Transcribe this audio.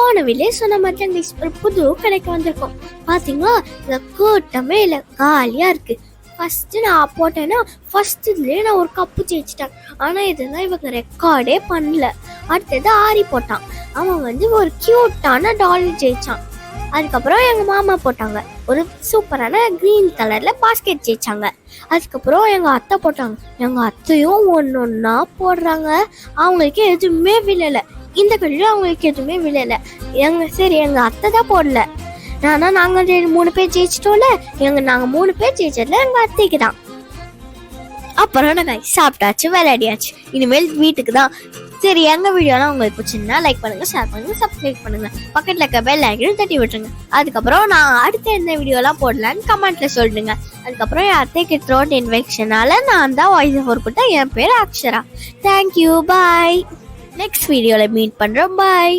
போனவிலே சொன்ன மாதிரி கைஸ் ஒரு புது கடைக்கு வந்திருக்கோம். பாத்தீங்களா, இந்த கூட்டமே இல்லை, காலியா இருக்கு. ஃபர்ஸ்ட் நான் போட்டேன்னா ஃபர்ஸ்ட் இதுலேயே நான் ஒரு கப்பு ஜெயிச்சிட்டேன். ஆனால் இதெல்லாம் இவங்க ரெக்கார்டே பண்ணல. அடுத்தது ஆரி போட்டான், அவன் ஒரு கியூட்டான டால் ஜெயிச்சான். அதுக்கப்புறம் எங்கள் மாமா போட்டாங்க ஒரு சூப்பரான க்ரீன் கலரில் பாஸ்கெட் ஜெயிச்சாங்க. அதுக்கப்புறம் எங்கள் அத்தை போட்டாங்க. எங்கள் அத்தையும் ஒன்று ஒன்றா போடுறாங்க. அவங்களுக்கு எதுவுமே விழலை. இந்த கடையில் அவங்களுக்கு எதுவுமே விழலை. சரி எங்கள் அத்தை தான் போடல. நாங்கள் 3 பேர் ஜெயிச்சிட்டோம்ல. நாங்கள் 3 பேர் ஜெயிச்சதுல எங்கள் அத்தைக்கு தான். அப்புறம் நாங்கள் சாப்பிட்டாச்சு, விளையாடியாச்சு. இனிமேல் வீட்டுக்கு தான். சரி, எங்கள் வீடியோலாம் உங்களுக்கு பிடிச்சிருந்தா லைக் பண்ணுங்கள், ஷேர் பண்ணுங்கள், சப்ஸ்கிரைப் பண்ணுங்கள், பக்கத்தில் இருக்க பெல் ஐக்கனையும் தட்டி விட்டுருங்க. அதுக்கப்புறம் நான் அடுத்த என்ன வீடியோலாம் போடலான்னு கமெண்ட்டில் சொல்லிடுங்க. அதுக்கப்புறம் என் அத்தைக்கு த்ரோட் இன்ஃபெக்ஷனால நான் தான் வாய்ஸ் ஓவர் கொடுத்தேன். என் பேர் அக்ஷரா. தேங்க்யூ, பாய். நெக்ஸ்ட் வீடியோவில் மீட் பண்ணுறோம். பாய்.